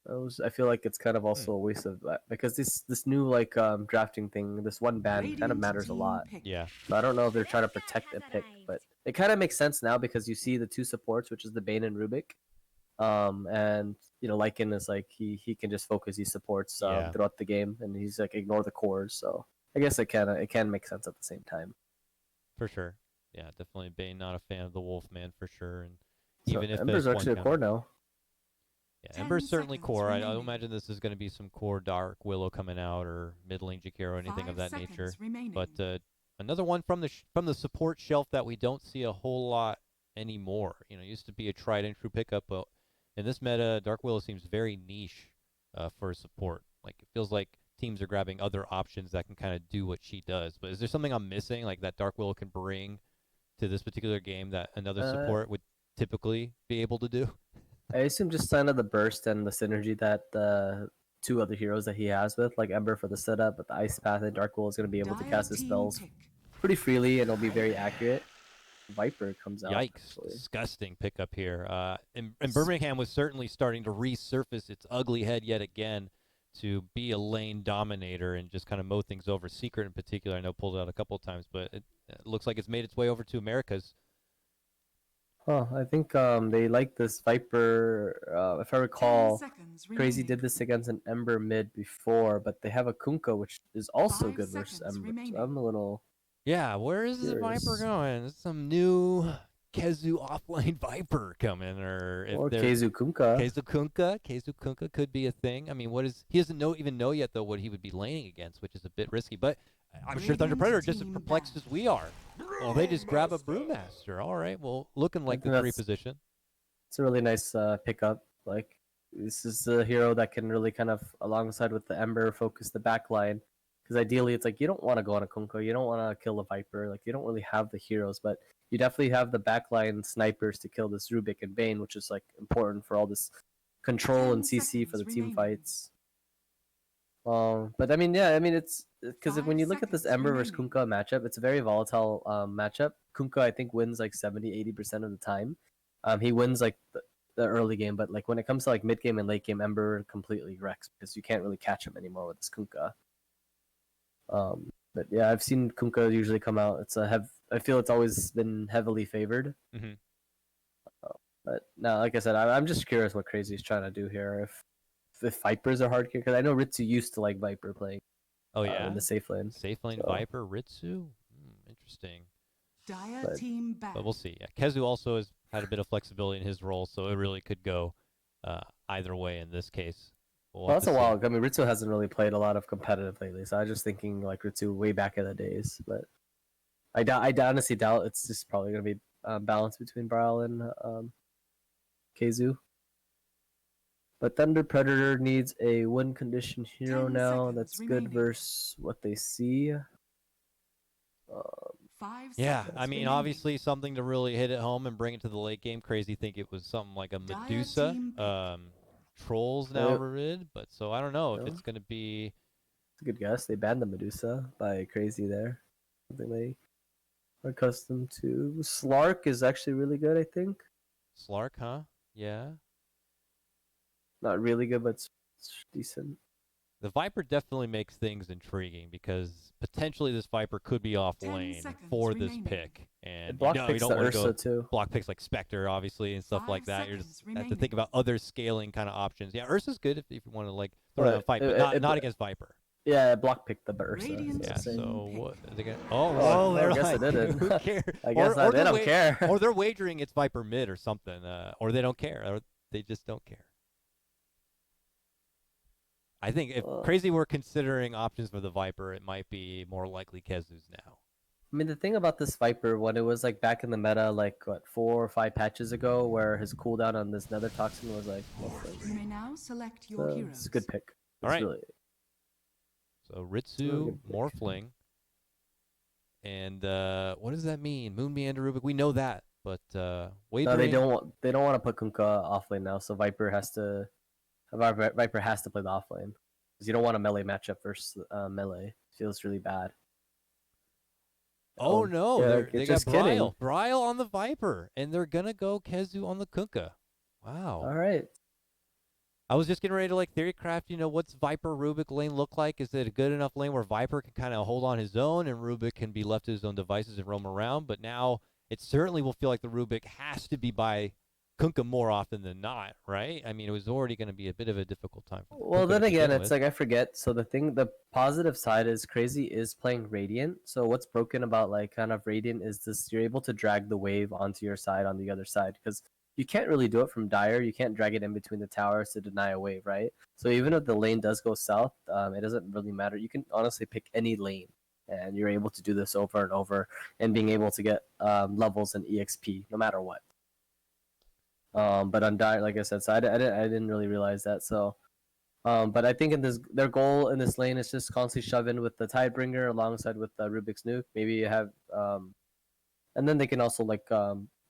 I feel like it's kind of also a waste of that because this new like drafting thing, this one ban kind of matters a lot. Yeah. So I don't know if they're trying to protect a pick, but it kind of makes sense now because you see the two supports, which is the Bane and Rubik. And Lycan is like he can just focus these supports Yeah. throughout the game, and he's like ignore the cores. So I guess it can make sense at the same time. For sure. Yeah, definitely Bane not a fan of the Wolfman for sure. And So even if Ember's there's one actually a core counter. now. Yeah, Ember's certainly core. I imagine this is going to be some core Dark Willow coming out or mid lane Jakiro or anything of that nature. But another one from the support shelf that we don't see a whole lot anymore. It used to be a tried and true pickup, but in this meta, Dark Willow seems very niche for support. Like it feels like teams are grabbing other options that can kind of do what she does. But is there something I'm missing, like that Dark Willow can bring to this particular game that another support would typically be able to do? I assume just sign of the burst and the synergy that the two other heroes that he has with, like Ember for the setup, but the Ice Path and Dark Will is going to be able to cast his spells pretty freely and it'll be very accurate. Viper comes out. Yikes! Actually. Disgusting pickup here. And Birmingham was certainly starting to resurface its ugly head yet again to be a lane dominator and just kind of mow things over. Secret in particular, I know pulled it out a couple of times, but it looks like it's made its way over to Americas. Oh, I think they like this Viper. If I recall, Crazy did this against an Ember mid before, but they have a Kunkka, which is also good versus Ember. So I'm a little. Yeah, where is the Viper going? Is some new Kezu offlane Viper coming, or if Keizu Kunkka. Keizu Kunkka could be a thing. I mean, he doesn't even know yet though what he would be laning against, which is a bit risky. But I'm sure Thunder Predator just as perplexed as we are. Well, they just grab a Brewmaster. All right, well, looking like the 3 position. It's a really nice pickup. Like this is a hero that can really kind of alongside with the Ember focus the backline. Because ideally, it's like you don't want to go on a Kunkka, you don't want to kill a Viper. Like you don't really have the heroes, but you definitely have the backline snipers to kill this Rubik and Bane, which is like important for all this control and CC for the team fights. But I mean, yeah, I mean it's because when you look at this Ember versus Kunkka matchup, it's a very volatile matchup. Kunkka I think wins like 70-80% of the time. He wins like the early game, but like when it comes to like mid game and late game, Ember completely wrecks because you can't really catch him anymore with this Kunkka. But yeah, I've seen Kunkka usually come out. I feel it's always been heavily favored. Mm-hmm. But no, like I said, I'm just curious what Crazy's trying to do here. If Vipers are hard here, because I know Ritsu used to like Viper playing. Oh yeah, in the safe lane. Safe lane so. Viper Ritsu. Interesting. But we'll see. Yeah, Kezu also has had a bit of flexibility in his role, so it really could go either way in this case. Well, that's a while. I mean, Ritsu hasn't really played a lot of competitive lately, so I was just thinking like Ritsu way back in the days. But I honestly doubt it's just probably going to be balanced between Brawl and Keizu. But Thunder Predator needs a win condition hero now. That's good versus what they see. Yeah, I mean, obviously something to really hit it home and bring it to the late game. Crazy think it was something like a Medusa. Trolls now rid, but so I don't know if it's going to be. It's a good guess. They banned the Medusa by Crazy there. Something they are accustomed to. Slark is actually really good, I think. Slark, huh? Yeah. Not really good, but it's decent. The Viper definitely makes things intriguing because potentially this Viper could be off lane for this pick. And you don't want to go too. Block picks like Spectre, obviously, and stuff like that. You just have to think about other scaling kind of options. Yeah, Ursa's good if you want to like throw in a fight, but not against Viper. Yeah, block picked the Ursa. Yeah, so what? They're I guess like, I didn't. Who cares? I guess they don't care. Or they're wagering it's Viper mid or something, or they don't care, or they just don't care. I think if Crazy were considering options for the Viper, it might be more likely Kezu's now. I mean, the thing about this Viper, when it was like back in the meta, like what 4 or 5 patches ago, where his cooldown on this Nether Toxin was like. You may now select your heroes. It's a good pick. All right. So Ritsu, Morphling, and what does that mean? Moon Meander Rubik. We know that, but wagering. No, they don't want to put Kunkka offlane now, so Viper has to play the offlane because you don't want a melee matchup versus melee. It feels really bad. Oh no, yeah, they got Bryle on the Viper, and they're gonna go Kezu on the Kunkka. Wow. All right. I was just getting ready to like theory craft, you know, what's Viper Rubik lane look like? Is it a good enough lane where Viper can kind of hold on his own and Rubik can be left to his own devices and roam around? But now it certainly will feel like the Rubik has to be by Kunkka more often than not, right? I mean, it was already going to be a bit of a difficult time for Well, Kunkka then to again, begin it's with. like I forget. So the positive side is Crazy is playing Radiant. So what's broken about like kind of Radiant is this: you're able to drag the wave onto your side on the other side because you can't really do it from Dire. You can't drag it in between the towers to deny a wave, right? So even if the lane does go south, it doesn't really matter. You can honestly pick any lane, and you're able to do this over and over, and being able to get levels and EXP no matter what. But on Dire, like I said, so I didn't really realize that. So. But I think in this, their goal in this lane is just constantly shove in with the Tidebringer alongside with Rubik's Nuke. Maybe you have, and then they can also like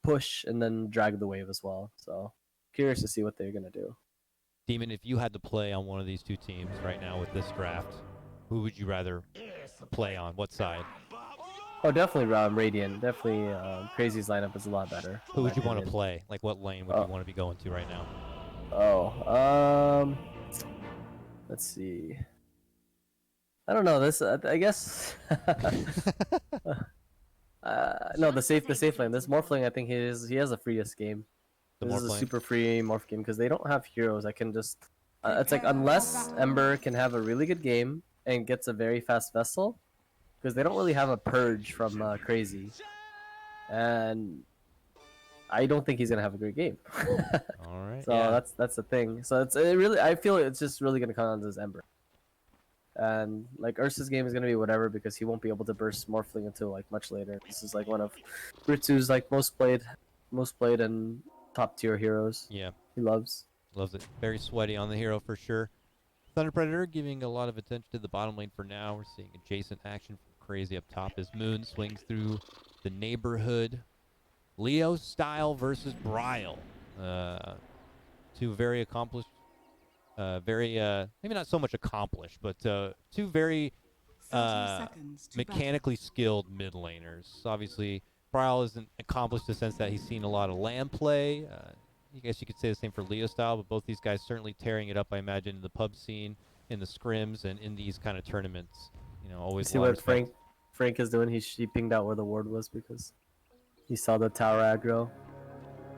push and then drag the wave as well. So curious to see what they're gonna do. Demon, if you had to play on one of these two teams right now with this draft, who would you rather play on? What side? Oh, definitely Radiant. Definitely Crazy's lineup is a lot better. Who would you want to play? Like what lane would you want to be going to right now? Oh, let's see. I don't know. This I guess. No, the safe lane. This morph lane, I think he has the freest game. This is a super free morph game because they don't have heroes. I can just. It's like unless Ember can have a really good game and gets a very fast vessel, because they don't really have a purge from Crazy, and I don't think he's gonna have a great game. All right. So yeah. that's the thing. So I feel it's just really gonna come down to this Ember. And like Ursa's game is gonna be whatever because he won't be able to burst Morphling until like much later. This is like one of Ritsu's like most played and top tier heroes. Yeah. He loves it. Very sweaty on the hero for sure. Thunder Predator giving a lot of attention to the bottom lane for now. We're seeing adjacent action from Crazy up top as Moon swings through the neighborhood. Leo style versus Bryle. Two very accomplished. Maybe not so much accomplished, but two very mechanically skilled mid laners. Obviously, Bryle isn't accomplished in the sense that he's seen a lot of land play. I guess you could say the same for Leo style, but both these guys certainly tearing it up, I imagine, in the pub scene, in the scrims, and in these kind of tournaments. You know, always. See what Frank is doing? He pinged out where the ward was because he saw the tower aggro.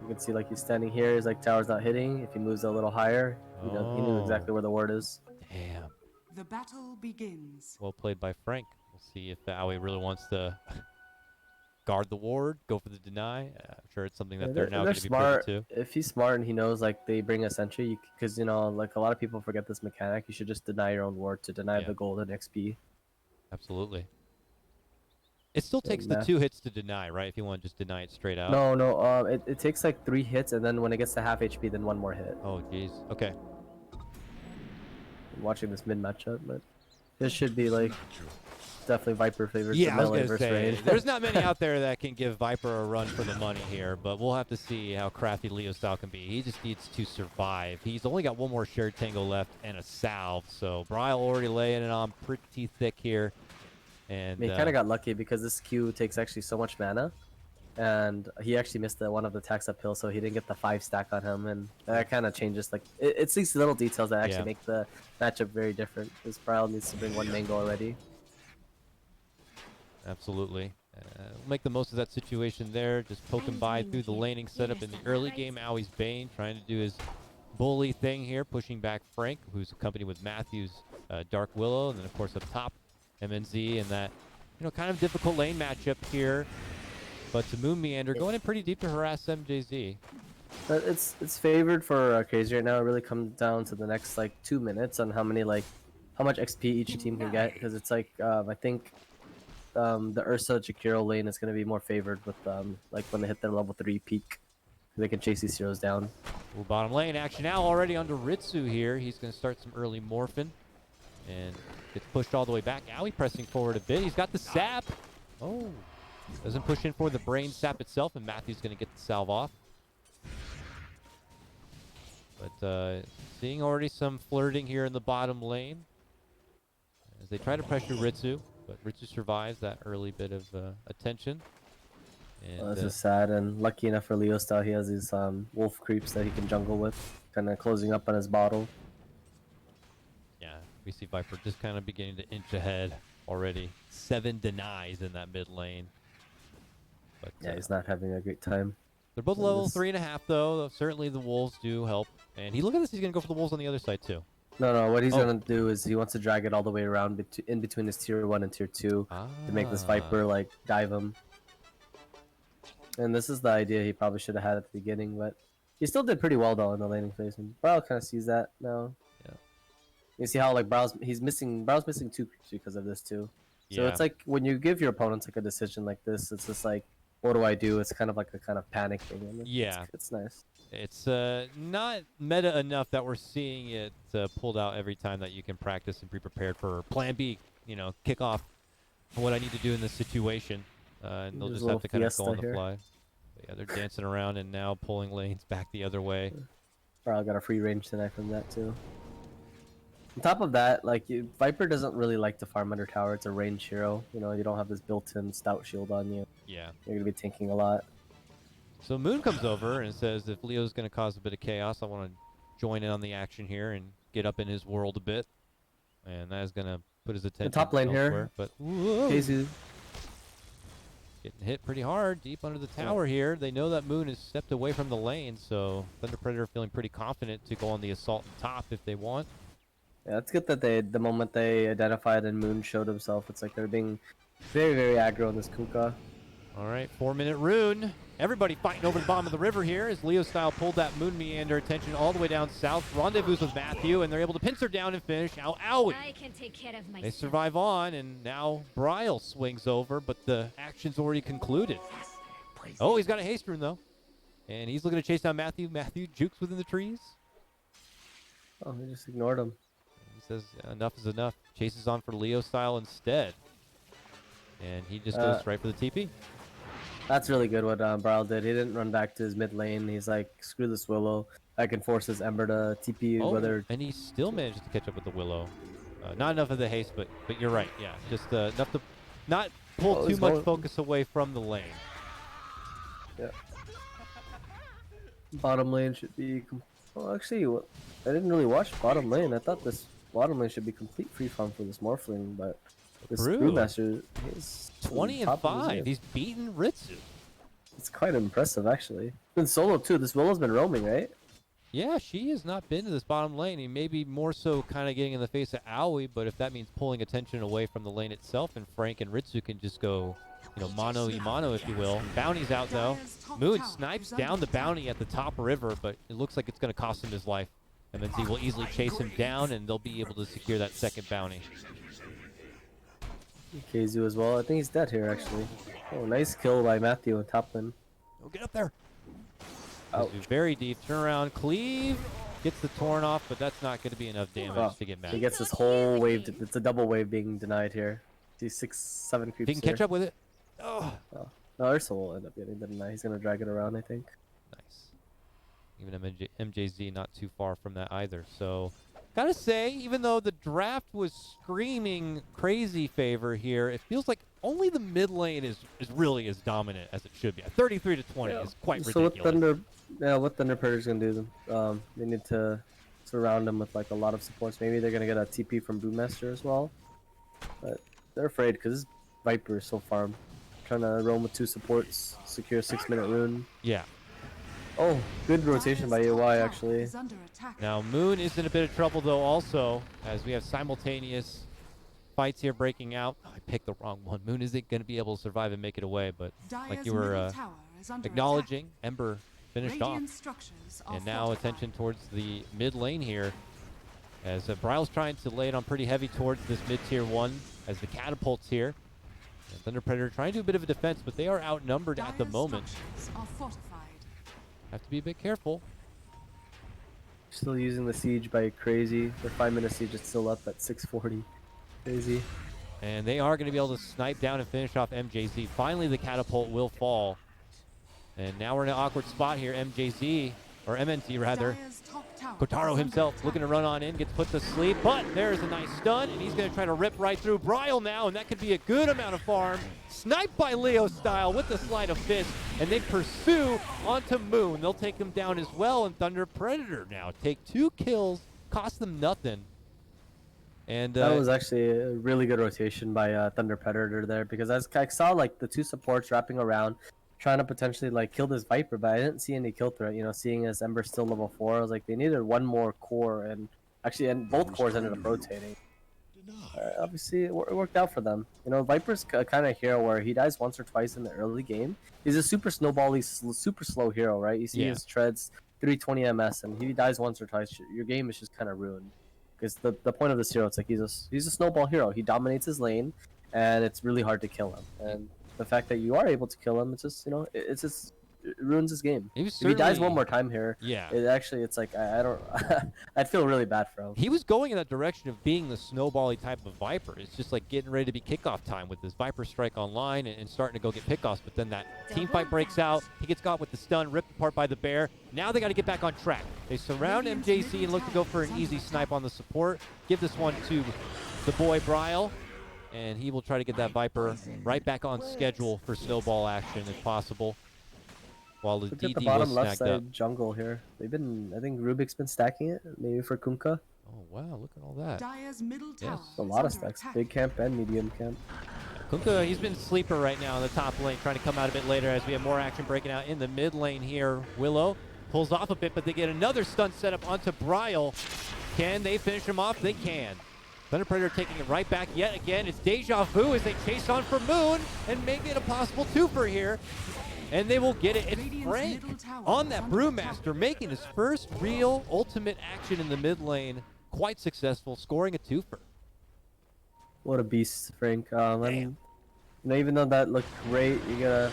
You can see like he's standing here. He's like tower's not hitting. If he moves a little higher, he knew exactly where the ward is. Damn. The battle begins. Well played by Frank. We'll see if Aoi really wants to guard the ward, go for the deny. I'm sure it's something that they're now going to be privy to. If he's smart and he knows like they bring a sentry, because like a lot of people forget this mechanic. You should just deny your own ward to deny the golden XP. Absolutely. It still takes the 2 hits to deny, right? If you want to just deny it straight out. No. It takes like 3 hits, and then when it gets to half HP, then 1 more hit. Oh, jeez. Okay. I'm watching this mid matchup, but this should be like definitely Viper favors. Yeah, I was gonna say there's not many out there that can give Viper a run for the money here, but we'll have to see how crafty Leo style can be. He just needs to survive. He's only got 1 more shared tango left and a salve, so Bryle already laying it on pretty thick here. And he kind of got lucky because this Q takes actually so much mana, and he actually missed one of the attacks uphill, so he didn't get the 5 stack on him, and that kind of changes. Like it's these little details that actually make the matchup very different. Because Bryle needs to bring 1 mango already. Absolutely. We'll make the most of that situation there. Just poking by through the laning setup in the early game. Aoi's Bane trying to do his bully thing here, pushing back Frank, who's accompanied with Matthew's Dark Willow, and then of course up top MNZ and that kind of difficult lane matchup here. But to Moon Meander going in pretty deep to harass MJZ. But it's favored for Crazy right now. It really comes down to the next like 2 minutes on how much XP each team can get, because it's like I think the Ursa Jakiro lane is going to be more favored with like when they hit their level 3 peak, they can chase these heroes down. Ooh, bottom lane action now already under Ritsu here. He's going to start some early morphin and gets pushed all the way back. Aoi pressing forward a bit. He's got the sap. Oh, doesn't push in for the brain sap itself, and Matthew's going to get the salve off. But seeing already some flirting here in the bottom lane as they try to pressure Ritsu, but Ritsu survives that early bit of attention. And, this is sad, and lucky enough for Leo style, he has these wolf creeps that he can jungle with, kind of closing up on his bottle. yeah, we see Viper just kind of beginning to inch ahead already. 7 denies in that mid lane. But, Yeah, he's not having a great time. They're both level 3.5 though. Certainly the wolves do help. And look at this, he's gonna go for the wolves on the other side too. No, what he's gonna do is he wants to drag it all the way around in between his tier 1 and tier 2 to make this Viper like dive him. And this is the idea he probably should have had at the beginning, but he still did pretty well though in the laning phase. And Brawl kind of sees that now. Yeah. You see how like Brawl's missing 2 creeps because of this too. So it's like when you give your opponents like a decision like this, it's just like, what do I do? It's kind of like a kind of panic thing. I mean, yeah, it's nice. It's not meta enough that we're seeing it pulled out every time that you can practice and be prepared for Plan B. You know, kick off what I need to do in this situation, and they'll just have to kind of go on the fly. But yeah, they're dancing around and now pulling lanes back the other way. Probably got a free range tonight from that too. On top of that, like Viper doesn't really like to farm under tower. It's a range hero. You know, you don't have this built-in stout shield on you. Yeah. You're gonna be tanking a lot. So Moon comes over and says, if Leo's gonna cause a bit of chaos, I want to join in on the action here and get up in his world a bit. And that is gonna put his attention the top lane elsewhere, here. But KZ. Getting hit pretty hard deep under the tower here. They know that Moon has stepped away from the lane, so Thunder Predator feeling pretty confident to go on the assault on top if they want. Yeah, it's good that the moment they identified and Moon showed himself, it's like they're being very, very aggro in this Kunkka. All right, 4-minute rune. Everybody fighting over the bottom of the river here as Leo Style pulled that Moon Meander attention all the way down south. Rendezvous with Matthew, and they're able to pincer down and finish. Owie. I can take care of myself. They survive on, and now Bryle swings over, but the action's already concluded. Oh, he's got a haste rune, though. And he's looking to chase down Matthew. Matthew jukes within the trees. Oh, he just ignored him. He says enough is enough. Chases on for Leo Style instead. And he just goes right for the TP. That's really good what Bryle did. He didn't run back to his mid lane. He's like, screw this Willow. I can force his Ember to TP whether... And he still managed to catch up with the Willow. Not enough of the haste, but you're right. Yeah, just enough to not pull too much focus away from the lane. Yeah. Bottom lane should be... Oh, actually, I didn't really watch bottom lane. I thought this bottom lane should be complete free farm for this Morphling, but this Brewmaster is 20 and 5. He's beaten Ritsu. It's quite impressive, actually. Been solo too. This Willow's been roaming, right? Yeah, she has not been to this bottom lane. He may be more so kind of getting in the face of Aoi, but if that means pulling attention away from the lane itself, and Frank and Ritsu can just go, you know, mano-y-mano, if you will. Bounty's out, though. Moon snipes down the bounty at the top river, but it looks like it's going to cost him his life. MNZ will easily chase him down, and they'll be able to secure that second bounty. KZ as well. I think he's dead here, actually. Oh, nice kill by Matthew in top lane. Oh, get up there. Very deep. Turn around. Cleave. Gets the torn off, but that's not going to be enough damage to get mad. He gets this whole wave. It's a double wave being denied here. See 6, 7 creeps. He can catch up with it. Oh. No, Ursa will end up getting the deny. He's going to drag it around, I think. Nice. Even MJZ not too far from that either. So, gotta say, even though the draft was screaming crazy favor here, it feels like only the mid lane is really as dominant as it should be. 33 to 20 is quite ridiculous. So what Thunder Predator's gonna do? They need to surround him with like a lot of supports. Maybe they're gonna get a TP from Brewmaster as well. But they're afraid because Viper is so farm. Trying to roam with 2 supports, secure a 6-minute rune. Yeah. Oh, good rotation by AY actually. Now Moon is in a bit of trouble though also, as we have simultaneous fights here breaking out. Oh, I picked the wrong one. Moon isn't going to be able to survive and make it away, but like you were acknowledging, Ember finished off. And now attention towards the mid lane here, as Bryle's trying to lay it on pretty heavy towards this mid tier 1 as the catapults here. And Thunder Predator trying to do a bit of a defense, but they are outnumbered at the moment. Have to be a bit careful. Still using the siege by crazy. Their 5-minute siege is still up at 640. Crazy. And they are going to be able to snipe down and finish off MJZ. Finally, the catapult will fall. And now we're in an awkward spot here. MJZ, or MNZ rather, Kotaro himself looking to run on in, gets put to sleep, but there's a nice stun, and he's going to try to rip right through Bryle now, and that could be a good amount of farm. Sniped by Leo Style with the sleight of fist, and they pursue onto Moon. They'll take him down as well, and Thunder Predator now take 2 kills, cost them nothing. And that was actually a really good rotation by Thunder Predator there, because I saw like the 2 supports wrapping around, trying to potentially like kill this Viper, but I didn't see any kill threat. You know, seeing as Ember's still level 4, I was like, they needed one more core, and both cores ended up rotating. Obviously, it worked out for them. You know, Viper's a kind of hero where he dies once or twice in the early game. He's a super snowbally, super slow hero, right? You see his treads 320 MS, and he dies once or twice. Your game is just kind of ruined. Because the point of this hero, it's like he's a snowball hero. He dominates his lane, and it's really hard to kill him. And the fact that you are able to kill him, it's just, you know, it ruins his game. If he dies one more time here, it's like I don't. I'd feel really bad for him. He was going in that direction of being the snowbally type of Viper. It's just like getting ready to be kickoff time with this Viper strike online and starting to go get pickoffs. But then that team fight breaks out. He gets caught with the stun, ripped apart by the bear. Now they got to get back on track. They surround MJC and look to go for an easy snipe on the support. Give this one to the boy Bryle, and he will try to get that Viper right back on schedule for snowball action if possible. While the Look at the DD bottom was left snagged up. side jungle here. I think Rubik's been stacking it, maybe for Kunkka. Oh wow, look at all that. Dire's middle tower A lot of stacks. Big camp and medium camp. Kunkka, he's been sleeper right now in the top lane, trying to come out a bit later as we have more action breaking out in the mid lane here. Willow pulls off a bit, but they get another stun setup onto Bryle. Can they finish him off? They can. Thunder Predator taking it right back yet again. It's deja vu as they chase on for Moon and make it a possible 2-fer here. And they will get it. It's Frank on that Brewmaster, making his first real ultimate action in the mid lane. Quite successful, scoring a 2-fer. What a beast, Frank. You know, even though that looked great, you gotta.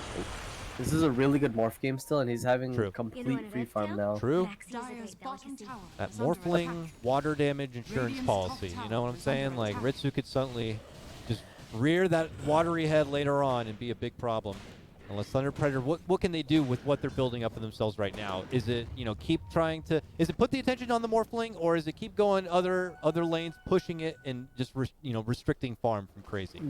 This is a really good morph game still, and he's having complete free farm now. True. That morphling water damage insurance policy. You know what I'm saying? Like Ritsu could suddenly just rear that watery head later on and be a big problem. Unless Thunder Predator, what can they do with what they're building up for themselves right now? Is it, you know, keep trying to, is it put the attention on the Morphling, or is it keep going other lanes, pushing it, and just restricting farm from crazy?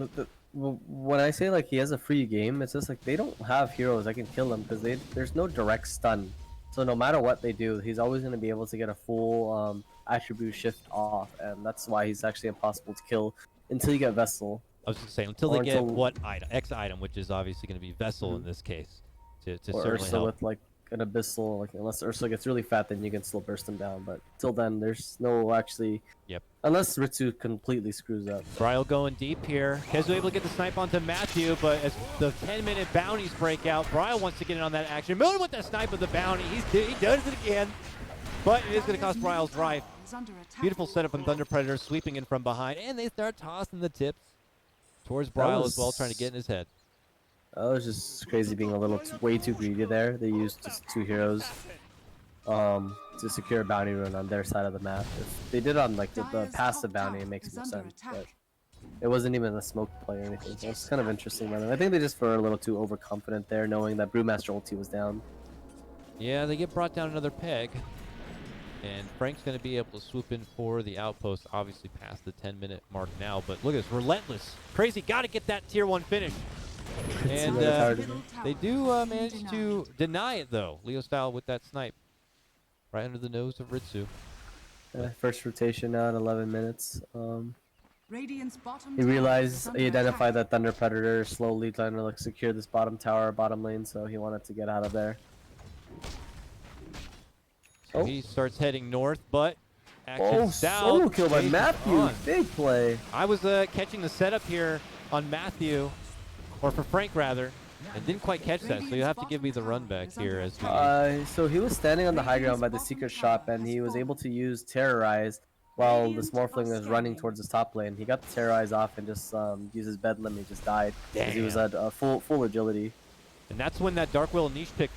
When I say like he has a free game, it's just like they don't have heroes that can kill him because there's no direct stun. So no matter what they do, he's always going to be able to get a full attribute shift off, and that's why he's actually impossible to kill until you get Vessel. I was just saying, until they get what item, X item, which is obviously going to be Vessel in this case, to or certainly Ursa help. with like an Abyssal, like unless Ursa gets really fat, then you can still burst him down. But till then, there's no actually. Yep. Unless Ritsu completely screws up. Bryle going deep here. Kezu able to get the snipe onto Matthew, but as the 10-minute bounties break out, Bryle wants to get in on that action. Moon with the snipe of the bounty. He does it again, but it is going to cost Bryle's life. Beautiful setup from Thunder Predator, sweeping in from behind, and they start tossing the tips towards Bryle as well, trying to get in his head. That was just crazy being a little way too greedy there. They used just 2 heroes to secure a bounty rune on their side of the map. If they did on like the passive bounty, it makes more sense. But it wasn't even a smoke play or anything. So it's kind of interesting. I think they just were a little too overconfident there, knowing that Brewmaster ulti was down. Yeah, they get brought down another peg. And Frank's going to be able to swoop in for the outpost, obviously past the 10-minute mark now. But look at this, relentless. Crazy, got to get that tier 1 finish. And they do manage to deny it, though. Leo Style with that snipe. Right under the nose of Ritsu. First rotation now at 11 minutes. He realized, he identified that Thunder Predator is slowly trying to like secure this bottom tower, bottom lane, so he wanted to get out of there. So he starts heading north, but action south. Solo kill by Matthew. Big play. I was catching the setup here on Matthew, or for Frank rather, and didn't quite catch that. So you have to give me the run back here as we. So he was standing on the high ground by the secret shop, and he was able to use Terrorize while the Morphling was running towards his top lane. He got the Terrorize off and just used his Bedlam. He just died because he was at full agility. And that's when that Dark Will niche pick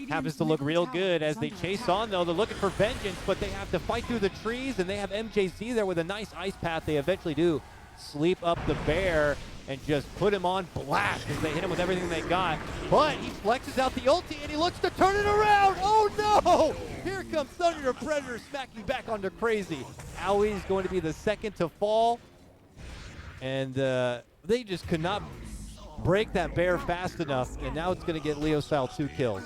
happens to look real good as they chase on, though. They're looking for vengeance, but they have to fight through the trees, and they have MJZ there with a nice ice path. They eventually do sleep up the bear and just put him on blast as they hit him with everything they got. But he flexes out the ulti and he looks to turn it around. Oh no! Here comes Thunder Predator smacking back onto Crazy. Aui's going to be the second to fall. And they just could not break that bear fast enough. And now it's going to get Leo Style 2 kills.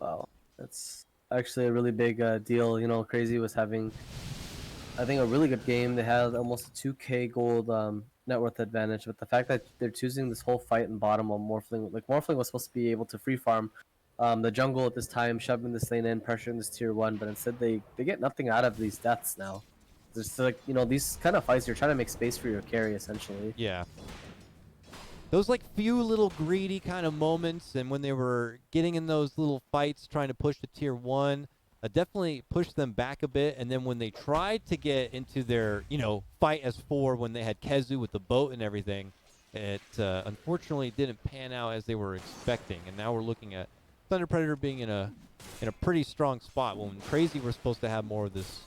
Wow, that's actually a really big deal. You know, Crazy was having, I think, a really good game. They had almost a 2K gold net worth advantage, but the fact that they're choosing this whole fight in bottom of Morphling, like Morphling was supposed to be able to free farm the jungle at this time, shoving this lane in, pressuring this tier 1, but instead they get nothing out of these deaths now. It's like, you know, these kind of fights, you're trying to make space for your carry, essentially. Yeah. Those like few little greedy kind of moments, and when they were getting in those little fights trying to push to tier 1, definitely pushed them back a bit. And then when they tried to get into their, you know, fight as 4 when they had Kezu with the boat and everything, it unfortunately didn't pan out as they were expecting. And now we're looking at Thunder Predator being in a pretty strong spot when Crazy were supposed to have more of this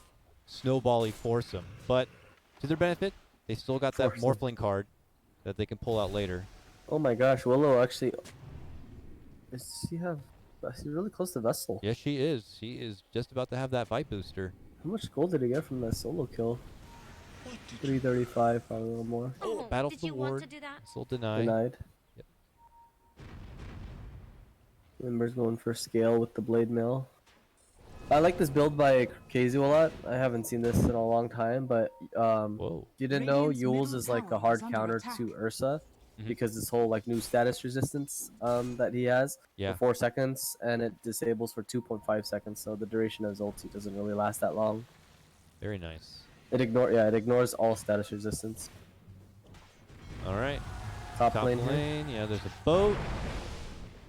snowbally foursome. But to their benefit, they still got that Morphling card that they can pull out later. Oh my gosh, Willow actually, is she's really close to Vessel. Yes, she is. She is just about to have that fight booster. How much gold did he get from that solo kill? 335, probably a little more. Oh, battle did for you ward. want to do that? Still denied. Denied. Yep. Ember's going for scale with the blade mail. I like this build by Kazu a lot. I haven't seen this in a long time, but Whoa. you didn't know Radiant's Yule's middle is like a tower hard is under counter attack. to Ursa Mhm. because this whole like new status resistance that he has Yeah. for 4 seconds, and it disables for 2.5 seconds, so the duration of his ulti doesn't really last that long. Very nice. It ignores all status resistance. All right. Top, Top lane here. lane. Yeah, there's a boat.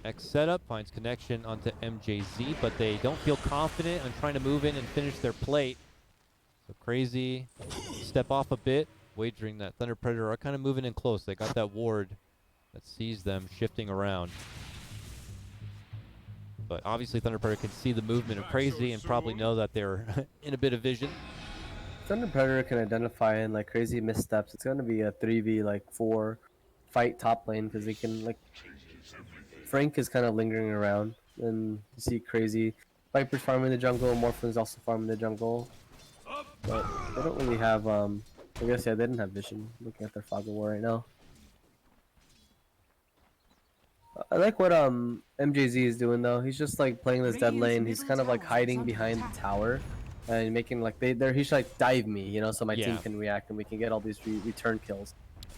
X setup finds connection onto MJZ, but they don't feel confident on trying to move in and finish their plate. So Crazy step off a bit, wagering that Thunder Predator are kind of moving in close. They got that ward that sees them shifting around. But obviously Thunder Predator can see the movement of Crazy and probably know that they're in a bit of vision. Thunder Predator can identify in like crazy missteps. It's gonna be a 3v like 4 fight top lane because they can like. Frank is kind of lingering around, and you see Crazy Viper's farming the jungle, Morphin's also farming the jungle, but they don't really have I guess yeah, they didn't have vision. Looking at their fog of war right now. I like what MJZ is doing though. He's just like playing this dead lane. He's kind of like hiding behind the tower and making like he should like dive me, you know, so my team can react and we can get all these return kills.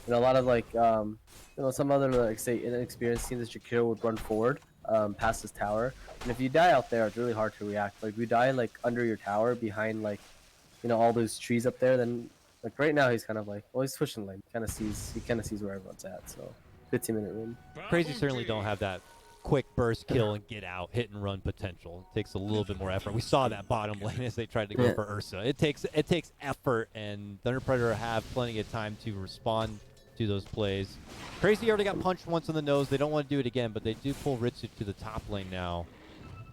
You know, a lot of like you know, some other like say inexperienced teams that Jakiro would run forward past his tower, and if you die out there, it's really hard to react. Like we die like under your tower behind like, you know, all those trees up there, then like right now he's kind of like, well, he's pushing lane, he kind of sees where everyone's at. So 15-minute win. Crazy certainly don't have that quick burst kill and get out, hit and run potential. It takes a little bit more effort. We saw that bottom lane as they tried to go for Ursa. It takes effort, and Thunder Predator have plenty of time to respond to those plays. Crazy already got punched once in the nose. They don't want to do it again, but they do pull Ritsu to the top lane now.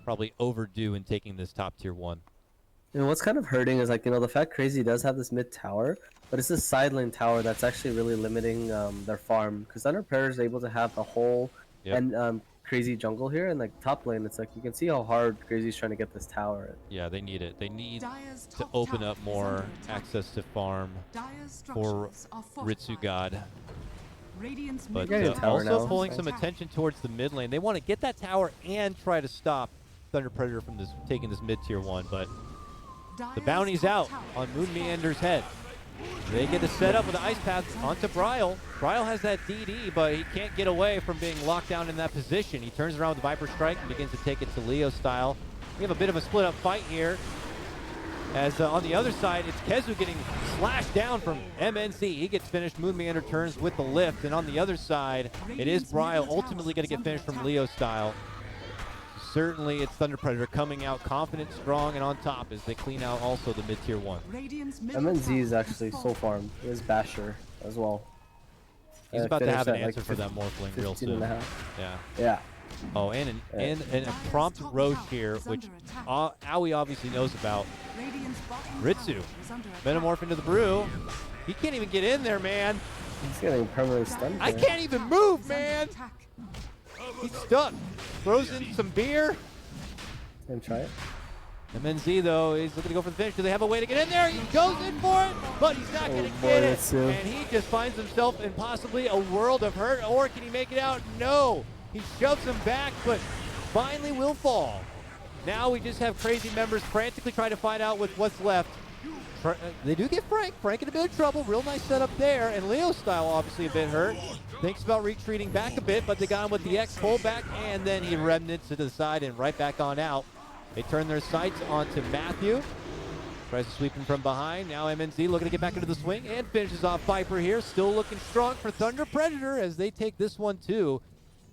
Probably overdue in taking this top tier 1. And what's kind of hurting is like, you know, the fact Crazy does have this mid tower, but it's this side lane tower that's actually really limiting their farm, because Thunder Predator is able to have the whole and Crazy jungle here, and like top lane, it's like you can see how hard Crazy's trying to get this tower. Yeah, they need it. They need to open up more access to farm for Ritsu God. But also pulling some attention towards the mid lane. They want to get that tower and try to stop Thunder Predator from taking this mid tier 1, but the bounty's out on Moon Meander's head. They get the setup with the Ice Path onto Bryle. Bryle has that DD, but he can't get away from being locked down in that position. He turns around with the Viper Strike and begins to take it to Leo style. We have a bit of a split-up fight here. As on the other side, it's Kezu getting slashed down from MNC. He gets finished. Moon Meander turns with the lift. And on the other side, it is Bryle ultimately going to get finished from Leo style. Certainly, it's Thunder Predator coming out confident, strong, and on top as they clean out also the mid-tier 1. MNZ is actually so farmed. He has Basher as well. He's about to have an answer for that Morphling real soon. Yeah. Oh, and a prompt Roche here, which Aoi obviously knows about. Ritsu, metamorph into the brew. He can't even get in there, man. He's getting permanently stunned. I can't even move, man. He's stuck. Throws in some beer. And try it. MNZ, though, is looking to go for the finish. Do they have a way to get in there? He goes in for it, but he's not going to get it. Ritsu. And he just finds himself in possibly a world of hurt. Or can he make it out? No. He shoves him back, but finally will fall. Now we just have crazy members frantically trying to find out what's left. They do get Frank. Frank in a bit of trouble. Real nice setup there. And Leo Style obviously a bit hurt. Thinks about retreating back a bit, but they got him with the X pullback, and then he remnants to the side and right back on out. They turn their sights onto Matthew. Tries to sweep him from behind. Now MNZ looking to get back into the swing and finishes off Viper here. Still looking strong for Thunder Predator as they take this one too.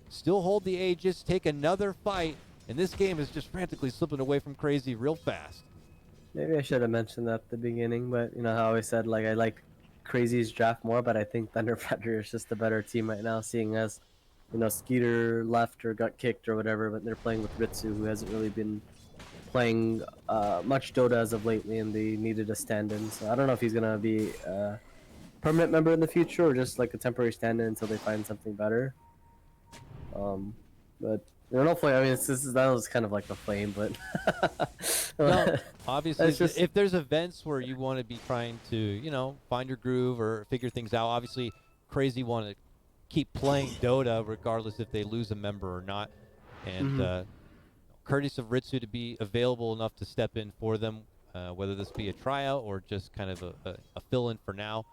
Still hold the Aegis, take another fight, and this game is just frantically slipping away from Crazy real fast. Maybe I should have mentioned that at the beginning, but you know how I always said like I like Crazy's draft more, but I think Thunder Predator is just a better team right now, seeing as you know Skeeter left or got kicked or whatever, but they're playing with Ritsu, who hasn't really been playing much Dota as of lately, and they needed a stand-in. So I don't know if he's gonna be a permanent member in the future or just like a temporary stand-in until they find something better. But hopefully, I mean, that was kind of like a flame, but no, obviously, just... if there's events where you want to be trying to, you know, find your groove or figure things out, obviously, Crazy want to keep playing Dota regardless if they lose a member or not, and courteous of Ritsu to be available enough to step in for them, whether this be a tryout or just kind of a fill-in for now.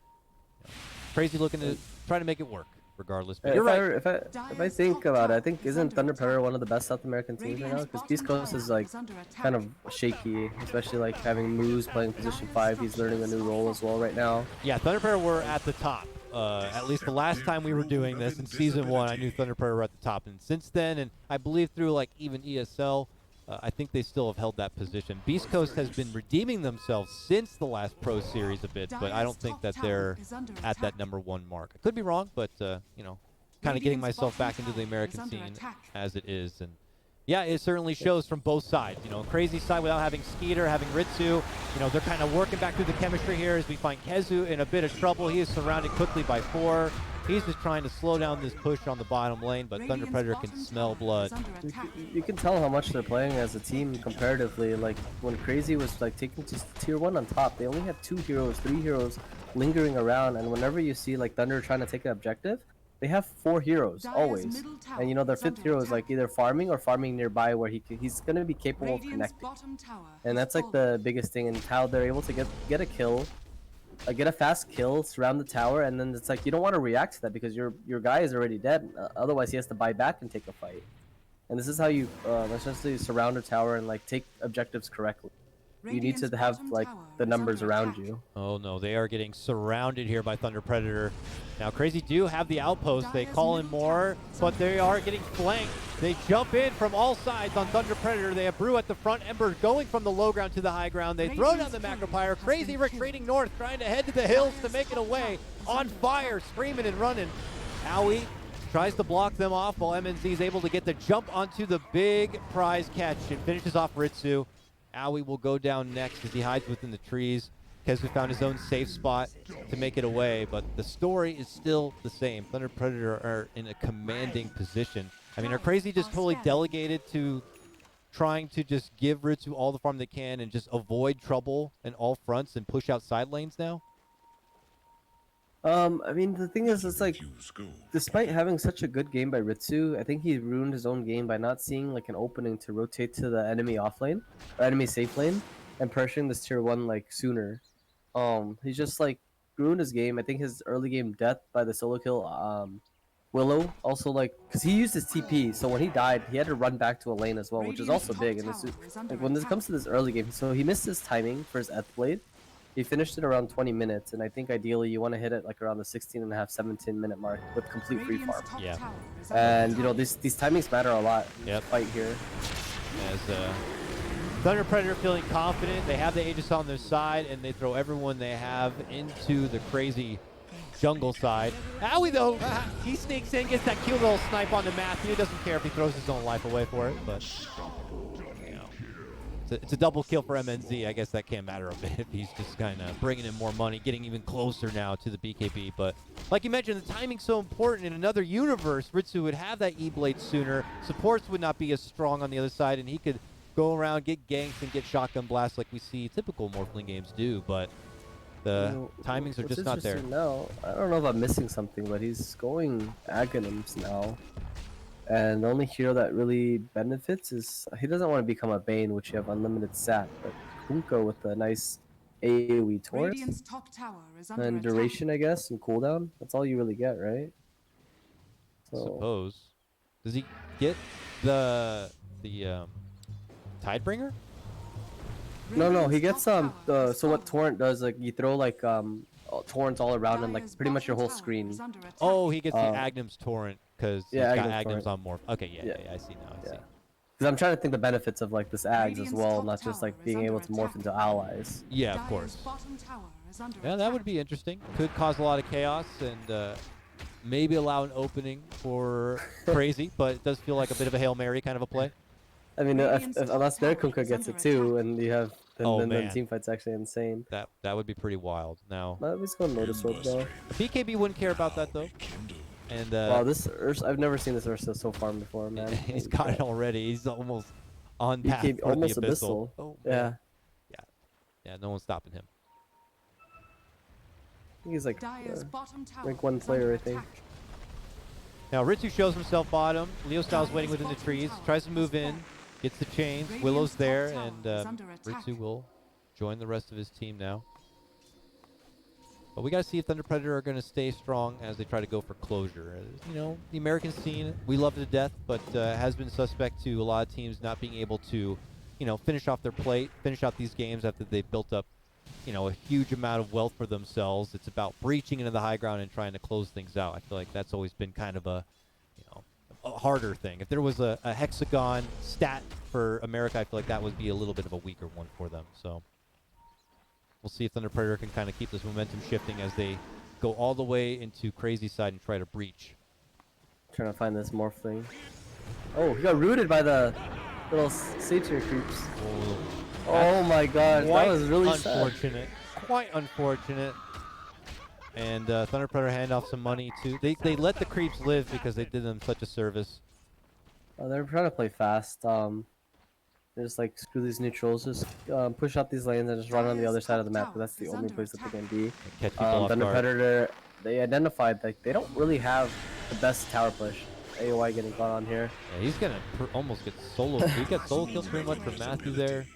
You know, Crazy looking to try to make it work. Regardless, but you're right. If I think about it, I think isn't Thunder Predator one of the best South American teams right now? Because Beast Coast is like kind of shaky, especially like having Moose playing position 5. He's learning a new role as well right now. Yeah, Thunder Predator were at the top. At least the last time we were doing this in season 1, I knew Thunder Predator were at the top, and since then, and I believe through like even ESL, I think they still have held that position. Beast Coast has been redeeming themselves since the last Pro Series a bit, but I don't think that they're at that #1 mark. I could be wrong, but you know, kind of getting myself back into the American scene as it is, and yeah, it certainly shows from both sides. You know, Crazy side without having Skeeter, having Ritsu, you know, they're kind of working back through the chemistry here as we find Kezu in a bit of trouble. He is surrounded quickly by 4. He's just trying to slow down this push on the bottom lane, but Thunder Predator can smell blood. You can tell how much they're playing as a team comparatively. Like when Crazy was like taking to tier 1 on top, they only had 2 heroes, 3 heroes lingering around, and whenever you see like Thunder trying to take an objective, they have 4 heroes always. And you know their 5th hero is like either farming or farming nearby where he's gonna be capable of connecting. And that's like the biggest thing, and how they're able to get a kill. Get a fast kill, surround the tower, and then it's like you don't want to react to that because your guy is already dead. Otherwise, he has to buy back and take a fight. And this is how you essentially surround a tower and like take objectives correctly. You need to have like the numbers around you. Oh no, they are getting surrounded here by Thunder Predator. Now Crazy do have the outpost. They call in more, but they are getting flanked. They jump in from all sides on Thunder Predator. They have Brew at the front, Ember going from the low ground to the high ground. They throw down the Macropyre. Crazy retreating north, trying to head to the hills to make it away. On fire, screaming and running. Aoi tries to block them off while MNZ is able to get the jump onto the big prize catch and finishes off Ritsu. Aoi will go down next as he hides within the trees. Kezu found his own safe spot to make it away, but the story is still the same. Thunder Predator are in a commanding position. I mean, are Crazy just totally delegated to trying to just give Ritsu all the farm they can and just avoid trouble in all fronts and push out side lanes now? I mean, the thing is, it's like, despite having such a good game by Ritsu, I think he ruined his own game by not seeing like an opening to rotate to the enemy off lane, or enemy safe lane, and pressuring this tier 1 like sooner. He's just like ruined his game. I think his early game death by the solo kill, Willow, also like, because he used his TP, so when he died, he had to run back to a lane as well, which is also big. And this is, like when this comes to this early game, so he missed his timing for his Eth Blade. He finished it around 20 minutes, and I think ideally you want to hit it like around the 16.5, 17-minute mark with complete free farm. Yeah. And you know these timings matter a lot. Yep. Fight here. As Thunder Predator feeling confident, they have the Aegis on their side, and they throw everyone they have into the Crazy jungle side. Owie though, he sneaks in, gets that cute little snipe on the Matthew. Doesn't care if he throws his own life away for it, but you know, it's a double kill for MNZ. I guess that can't matter a bit if he's just kind of bringing in more money, getting even closer now to the BKB. But like you mentioned, the timing's so important. In another universe, Ritsu would have that E-Blade sooner. Supports would not be as strong on the other side, and he could go around, get ganked, and get shotgun blasts like we see typical Morphling games do, but the timings are just not there. Now, I don't know if I'm missing something, but he's going Aghanims now. And the only hero that really benefits is, he doesn't want to become a Bane, which you have unlimited sat, but Kunkka with a nice AoE torch and duration, I guess, and cooldown. That's all you really get, right? So, suppose. Does he get the Tidebringer? No, he gets so what Torrent does, like you throw like torrents all around and like pretty much your whole screen. Oh, he gets the Agnum's Torrent because he's got Agnum's on Morph. Okay, yeah, I see now. I see. Because I'm trying to think the benefits of like this Ags as well, not just like being able to morph into allies. Yeah, of course. Yeah, that would be interesting. Could cause a lot of chaos and maybe allow an opening for Crazy, but it does feel like a bit of a Hail Mary kind of a play. I mean, unless their Kunkka gets it too, and you have then the team fight's actually insane. That would be pretty wild. Now, let's go Lotus Orb though. BKB wouldn't care about that though. And wow, this Ursa, I've never seen this Ursa so far before, man. He's got it already. He's almost on path for almost the Abyssal. Oh, yeah. No one's stopping him. I think he's like one player, I think. Now Ritsu shows himself bottom. Leo Styles waiting within the trees. Tries to move in. Gets the chains. Willow's there, and Ritsu will join the rest of his team now. But we got to see if Thunder Predator are going to stay strong as they try to go for closure. You know, the American scene, we love it to death, but has been suspect to a lot of teams not being able to, you know, finish off their plate, finish out these games after they've built up, you know, a huge amount of wealth for themselves. It's about breaching into the high ground and trying to close things out. I feel like that's always been kind of a, you know, a harder thing. If there was a hexagon stat for America, I feel like that would be a little bit of a weaker one for them. So we'll see if Thunder Predator can kind of keep this momentum shifting as they go all the way into Crazy side and try to breach. Trying to find this morph thing. Oh, he got rooted by the little satyr creeps. Oh my god, that was really unfortunate. Quite unfortunate. And Thunder Predator hand off some money too. They let the creeps live because they did them such a service. They're trying to play fast. They're just like, screw these neutrals, just push out these lanes and just run on the other side of the map, because that's the only place that they can be. Thunder Predator, they identified like they don't really have the best tower push. AOI getting caught on here. Yeah, he's gonna almost get solo. He got solo kills pretty much from Matthew there.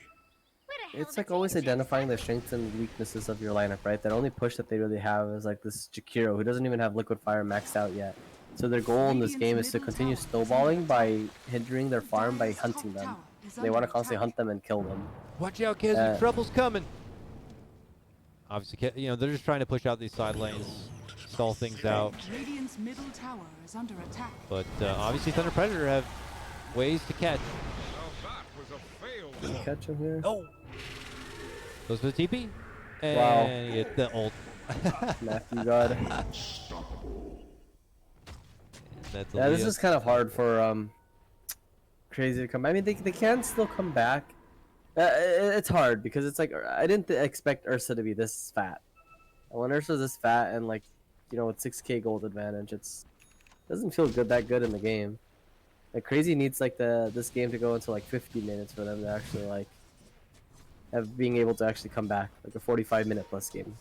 It's like always identifying the strengths and weaknesses of your lineup, right? That only push that they really have is like this Jakiro, who doesn't even have Liquid Fire maxed out yet. So their goal in this game is to continue snowballing by hindering their farm by hunting them. They want to constantly hunt them and kill them. Watch out, kids! Trouble's coming. Obviously, you know, they're just trying to push out these side lanes, stall things out. But obviously, Thunder Predator have ways to catch. Catch him here. Oh! Goes for the TP. And get the ult. Matthew God. Yeah, this is kind of hard for Crazy to come. I mean, they can still come back. It's hard because it's like I didn't expect Ursa to be this fat. And when Ursa's this fat and like, you know, with 6k gold advantage, it doesn't feel that good in the game. Like Crazy needs like this game to go into like 50 minutes for them to actually like being able to actually come back, like a 45-minute plus game.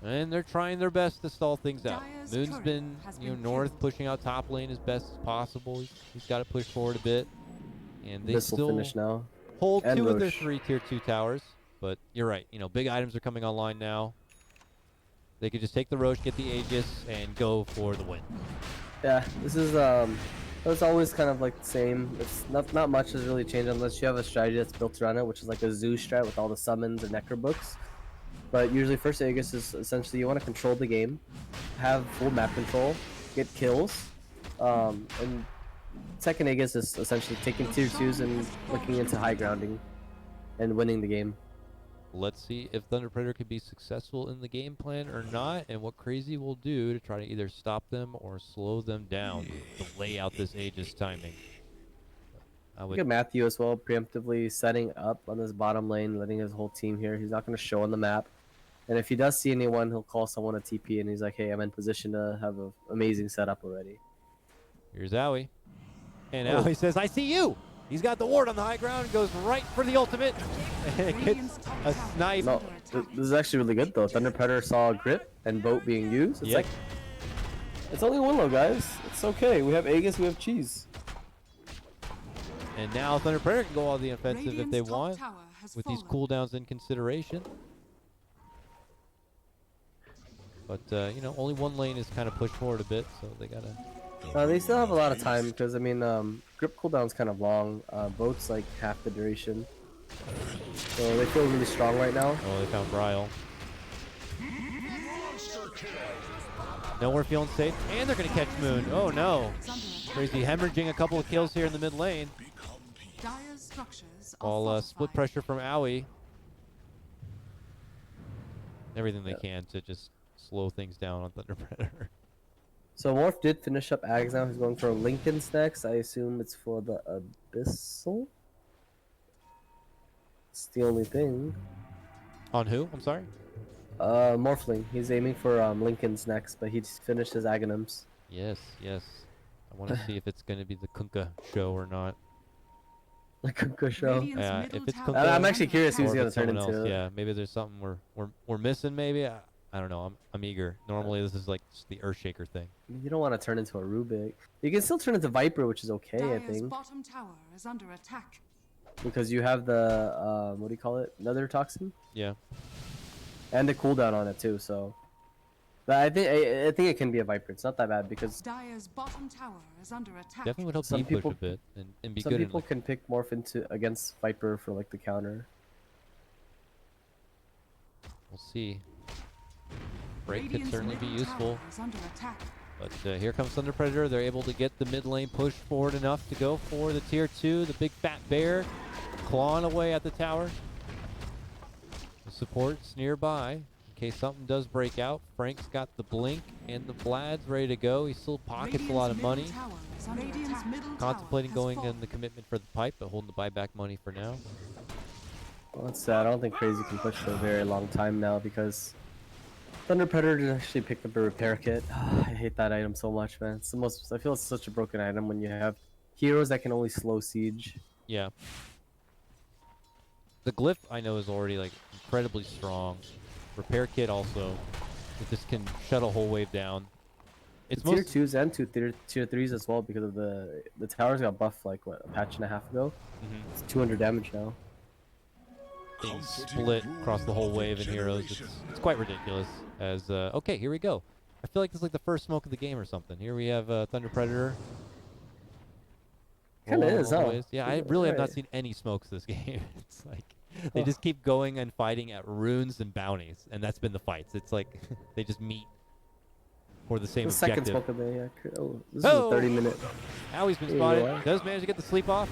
And they're trying their best to stall things out. Moon's been, you know, north, pushing out top lane as best as possible. He's got to push forward a bit. And they still finish now. Hold two of their 3 tier 2 towers. But you're right, you know, big items are coming online now. They could just take the Roche, get the Aegis, and go for the win. Yeah, this is it's always kind of like the same. It's not much has really changed unless you have a strategy that's built around it, which is like a zoo strat with all the summons and necro books. But usually first Aegis is essentially you want to control the game, have full map control, get kills, and second Aegis is essentially taking tier 2s and looking into high grounding and winning the game. let's see if Thunder Predator can be successful in the game plan or not, and what CR4ZY will do to try to either stop them or slow them down to lay out this Aegis timing. Look at Matthew as well, preemptively setting up on this bottom lane, letting his whole team here. He's not going to show on the map. And if he does see anyone, he'll call someone a TP, and he's like, hey, I'm in position to have an amazing setup already. Here's Owie. And Owie says, I see you! He's got the ward on the high ground, goes right for the ultimate, and gets a snipe. No, this is actually really good, though. Thunder Predator saw a grip and boat being used. It's like, it's only Willow, guys. It's okay. We have Aegis, we have cheese. And now Thunder Predator can go all the offensive if they want, with these cooldowns in consideration. But, you know, only one lane is kind of pushed forward a bit, so they gotta... They still have a lot of time, because, I mean, grip cooldown's kind of long. Boat's like half the duration. So they feel really strong right now. Oh, they found Bryle. No, we're feeling safe. And they're going to catch Moon. Oh, no. CR4ZY hemorrhaging a couple of kills here in the mid lane. All split pressure from Owie. Everything they can to just slow things down on Thunder Predator. So Morph did finish up Ags now. He's going for Lincoln's next. I assume it's for the Abyssal. It's the only thing. On who? I'm sorry? Morphling. He's aiming for Lincoln's next, but he's finished his Aghanims. Yes, yes. I want to see if it's going to be the Kunkka show or not. The Kunkka show. Yeah, if it's Kunkka, I'm actually curious who he's or going if to it's turn someone into. else. Yeah, maybe there's something we're missing. Maybe I don't know. I'm eager. Normally this is like just the Earthshaker thing. You don't want to turn into a Rubik. You can still turn into Viper, which is okay, I think. Bottom tower is under attack. Because you have the what do you call it? Nether toxin. Yeah. And the cooldown on it too. So, but I think it can be a Viper. It's not that bad because Dire's bottom tower is under attack. Definitely would help Some deep push people- a bit and be some good. people in, like, can pick Morph into against Viper for like the counter. we'll see. Break could Radiant's certainly be middle useful. tower is under attack. But here comes Thunder Predator. They're able to get the mid lane pushed forward enough to go for the tier 2. The big fat bear clawing away at the tower. The support's nearby in case something does break out. Frank's got the blink and the Vlad's ready to go. He still pockets a lot of money. Contemplating going in the commitment for the pipe, but holding the buyback money for now. Well, that's sad. I don't think CR4ZY can push for a very long time now because Thunder Predator actually picked up a repair kit. I hate that item so much, man. It's the most. I feel it's such a broken item when you have heroes that can only slow siege. Yeah. The glyph I know is already like incredibly strong. Repair kit also. It just can shut a whole wave down. It's tier 2s and tier 3s as well because of the towers got buffed like what, a patch and a half ago. It's 200 damage now. Being split across the whole wave in heroes. It's quite ridiculous. As okay, here we go. I feel like this is like the first smoke of the game or something. Here we have Thunder Predator. Kinda is, huh? Yeah, I really have not seen any smokes this game. It's like they just keep going and fighting at runes and bounties, and that's been the fights. It's like they just meet for the same The second objective. smoke of the yeah. Oh, this is a 30-minute. Howie's been There you spotted. are. Does manage to get the sleep off.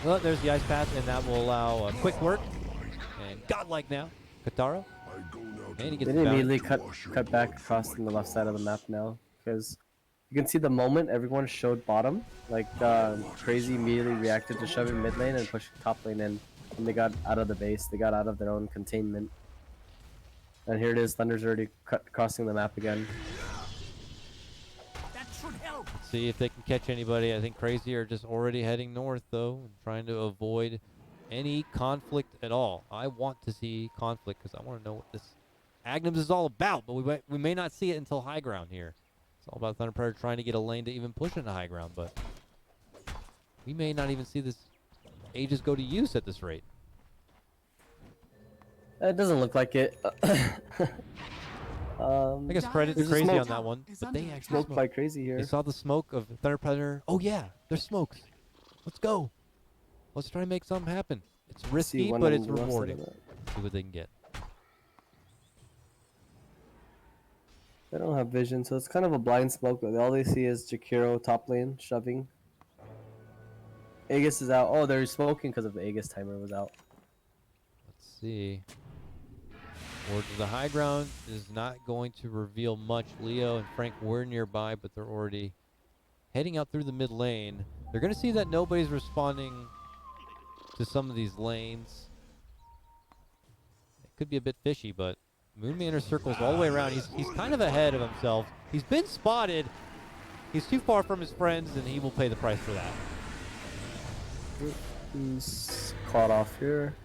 Well, there's the ice path, and that will allow quick work. And godlike now, Kataro. And he gets They the bounty. immediately cut back across on the left side of the map now because you can see the moment everyone showed bottom, like CR4ZY immediately reacted to shoving mid lane and pushing top lane in, and they got out of the base. They got out of their own containment. And here it is. Thunder's already crossing the map again. Let's see if they can catch anybody. I think CR4ZY are just already heading north, though, and trying to avoid any conflict at all. I want to see conflict because I want to know what this Aghanims is all about, but we may not see it until high ground here. It's all about Thunder Predator trying to get a lane to even push into high ground, but we may not even see this Aegis go to use at this rate. It doesn't look like it. I guess credit to There's a CR4ZY smoke. on that one, but they actually Smoked smoked. by CR4ZY here. They saw the smoke of Thunder Predator. Oh yeah, there's smokes. Let's go. Let's try to make something happen. It's risky, one but on it's the left side of rewarding. that. See what they can get. They don't have vision, so it's kind of a blind smoke. All they see is Jakiro top lane shoving. Aegis is out. Oh, they're smoking because of the Aegis timer was out. Let's see. Ward to the high ground is not going to reveal much. Leo and Frank were nearby, but they're already heading out through the mid lane. They're going to see that nobody's responding to some of these lanes. It could be a bit fishy, but Moonmanor circles all the way around. He's kind of ahead of himself. He's been spotted. He's too far from his friends, and he will pay the price for that. He's caught off here.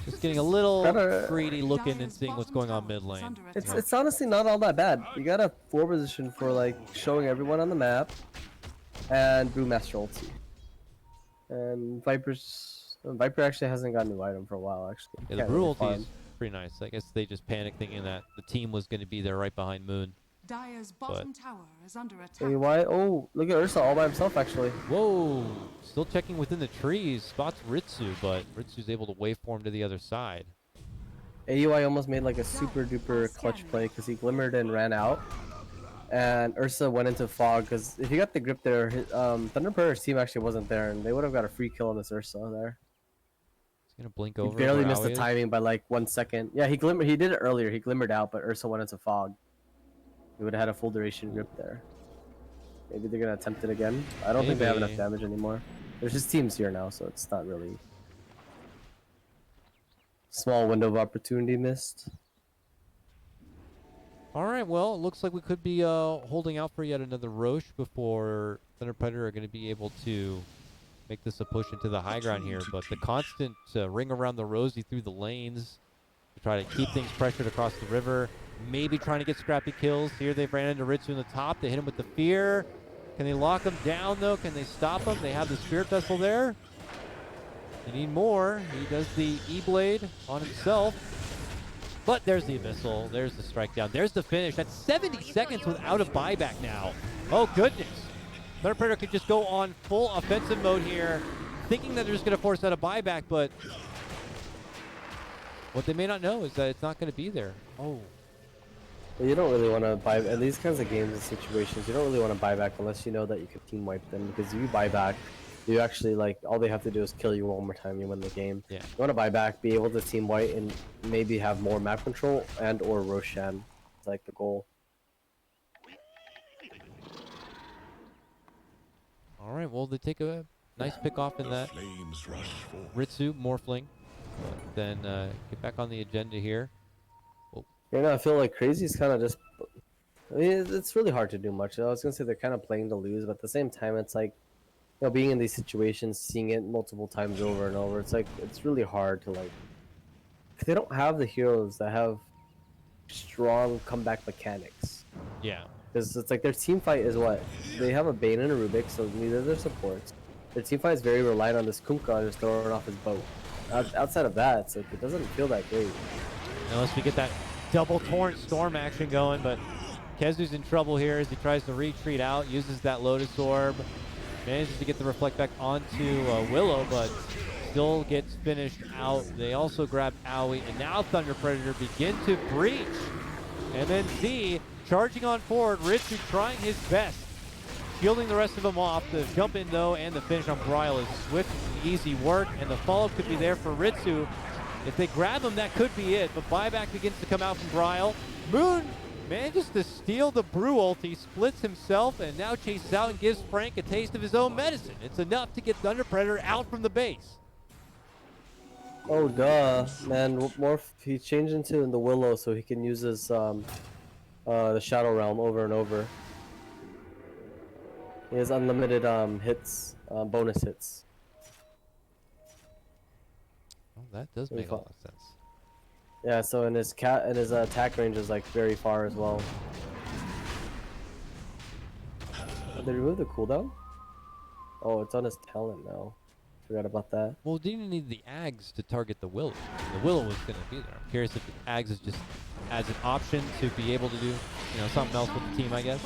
Just getting a little greedy looking and seeing what's going on mid lane. It's honestly not all that bad. You got a 4 position for like showing everyone on the map, and Brewmaster ulti. And Viper actually hasn't got a new item for a while actually. Yeah, the Brew ulti is pretty nice. I guess they just panicked thinking that the team was going to be there right behind Moon. Dire's bottom tower is under attack. Hey, why? Oh, look at Ursa all by himself actually. Whoa! Still checking within the trees. Spots Ritsu, but Ritsu's able to waveform to the other side. AUI almost made like a super duper clutch play because he glimmered and ran out. And Ursa went into fog because if he got the grip there, Thunderpurr's team actually wasn't there and they would have got a free kill on this Ursa there. He's going to blink over. He barely missed the timing by like 1 second. Yeah, he did it earlier. He glimmered out, but Ursa went into fog. He would have had a full duration grip there. Maybe they're going to attempt it again. I don't think they have enough damage anymore. There's just teams here now, so it's not really... Small window of opportunity missed. Alright, well, it looks like we could be holding out for yet another Roche before Thunder Predator are going to be able to make this a push into the high ground here. But the constant ring around the rosy through the lanes to try to keep things pressured across the river. Maybe trying to get scrappy kills. Here they've ran into Ritsu in the top. They hit him with the fear. Can they lock him down, though? Can they stop him? They have the Spirit Vessel there. They need more. He does the E-Blade on himself. But there's the Abyssal. There's the strike down. There's the finish. That's 70 seconds without a buyback now. Oh, goodness. Thunder Predator could just go on full offensive mode here, thinking that they're just going to force out a buyback, but what they may not know is that it's not going to be there. Oh. You don't really want to buy at these kinds of games and situations. You don't really want to buy back unless you know that you can team wipe them. Because if you buy back, you actually like all they have to do is kill you one more time. You win the game. Yeah. You want to buy back, be able to team wipe, and maybe have more map control and or Roshan. It's like the goal. All right. Well, they take a nice pick off in that. Ritsu Morphling, then get back on the agenda here. You know, I feel like Crazy's kind of just... I mean, it's really hard to do much. I was going to say they're kind of playing to lose, but at the same time, it's like, you know, being in these situations, seeing it multiple times over and over, it's like, it's really hard to, like... They don't have the heroes that have strong comeback mechanics. Yeah. Because it's like their team fight is what? They have a Bane and a Rubik, so neither of their supports. Their team fight is very reliant on this Kunkka just throwing off his boat. Outside of that, it's like, it doesn't feel that great. Unless we get that double torrent storm action going, but Kezu's in trouble here as he tries to retreat out, uses that Lotus Orb, manages to get the reflect back onto Willow, but still gets finished out. They also grab Owie, and now Thunder Predator begin to breach. And then Z charging on forward, Ritsu trying his best, shielding the rest of them off. The jump in though, and the finish on Bryle is swift and easy work, and the follow-up could be there for Ritsu. If they grab him, that could be it, but buyback begins to come out from Bryle. Moon manages to steal the Brew ulti, splits himself, and now chases out and gives Frank a taste of his own medicine. It's enough to get Thunder Predator out from the base. Oh, duh. Man, Morph, he changed into the Willow so he can use his, the Shadow Realm over and over. He has unlimited, hits, bonus hits. Oh, that does make a lot of sense. Yeah, so in his attack range is like very far as well. Did they remove the cooldown? Oh, it's on his talent now. Forgot about that. Well, didn't you need the Ags to target the Willow? The Willow was going to be there. I'm curious if the Ags is just as an option to be able to do, you know, something else with the team, I guess.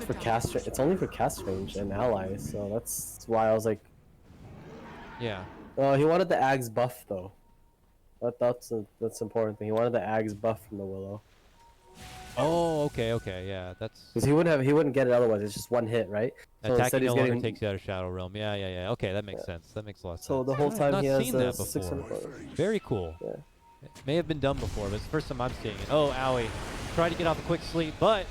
For cast, it's only for cast range and allies, so that's why I was like. Yeah. Oh, he wanted the Ags buff though. That's the important thing. He wanted the Ags buff from the Willow. Oh, okay, yeah, that's. Because he wouldn't get it otherwise. It's just one hit, right? So attacking no longer takes you out of Shadow Realm. Yeah. Okay, that makes sense. That makes a lot of sense. So the whole time he has seen that 600. before. Very cool. Yeah. It may have been done before, but it's the first time I'm seeing it. Oh, owie. Tried to get off a quick sleep, but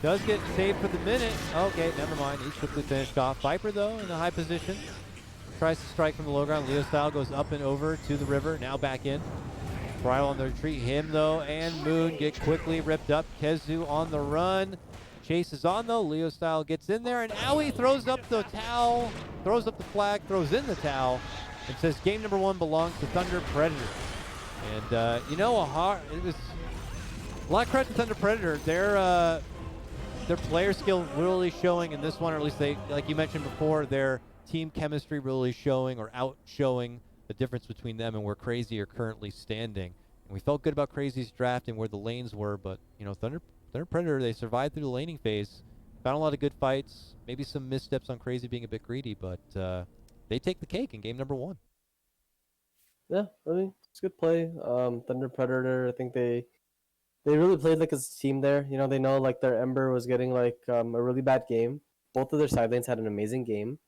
does get saved for the minute. Okay, never mind. He's quickly finished off. Viper, though, in a high position. Tries to strike from the low ground. Leo Style goes up and over to the river. Now back in. Bridal on the retreat. Him, though, and Moon get quickly ripped up. Kezu on the run. Chase is on, though. Leo Style gets in there, and Owie throws up the towel, throws up the flag, throws in the towel, and says game number 1 belongs to Thunder Predator. And, you know, it was a lot of credit to Thunder Predator. Their player skill really showing in this one, or at least they, like you mentioned before, their team chemistry really showing or outshowing the difference between them and where Crazy are currently standing. And we felt good about Crazy's draft and where the lanes were, but, you know, Thunder Predator, they survived through the laning phase, found a lot of good fights, maybe some missteps on Crazy being a bit greedy, but they take the cake in game number 1. Yeah, I mean, it's good play. Thunder Predator, I think they really played like as a team there. You know, they know like their Ember was getting like a really bad game. Both of their side lanes had an amazing game.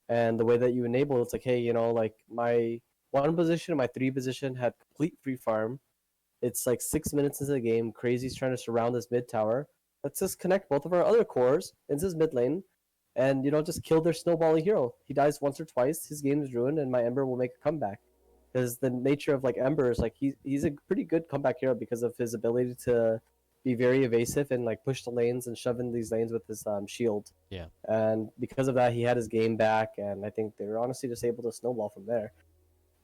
And the way that you enable, it's like, hey, you know, like my 1 position and my 3 position had complete free farm. It's like 6 minutes into the game. Crazy's trying to surround this mid tower. Let's just connect both of our other cores into his mid lane and, you know, just kill their snowbally hero. He dies once or twice. His game is ruined, and my Ember will make a comeback. Because the nature of like Ember is like he's a pretty good comeback hero because of his ability to be very evasive and like push the lanes and shove in these lanes with his shield. Yeah. And because of that, he had his game back, and I think they were honestly just able to snowball from there.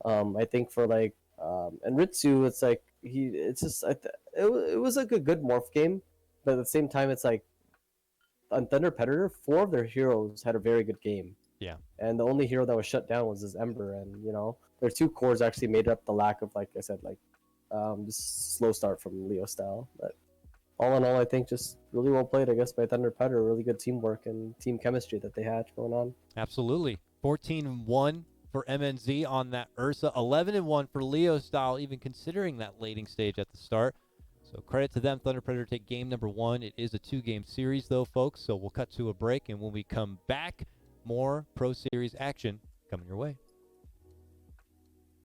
I think for like and Ritsu, it's like it was like a good morph game, but at the same time, it's like on Thunder Predator, 4 of their heroes had a very good game. Yeah. And the only hero that was shut down was his Ember, and you know their 2 cores actually made up the lack of, like I said, like just slow start from Leo Style. But all in all, I think just really well played, I guess, by Thunder Predator. Really good teamwork and team chemistry that they had going on. Absolutely. 14-1 for MNZ on that Ursa. 11-1 for Leo Style, even considering that lating stage at the start. So credit to them. Thunder Predator take game number 1. It is a 2-game series, though, folks. So we'll cut to a break, and when we come back, more Pro Series action coming your way.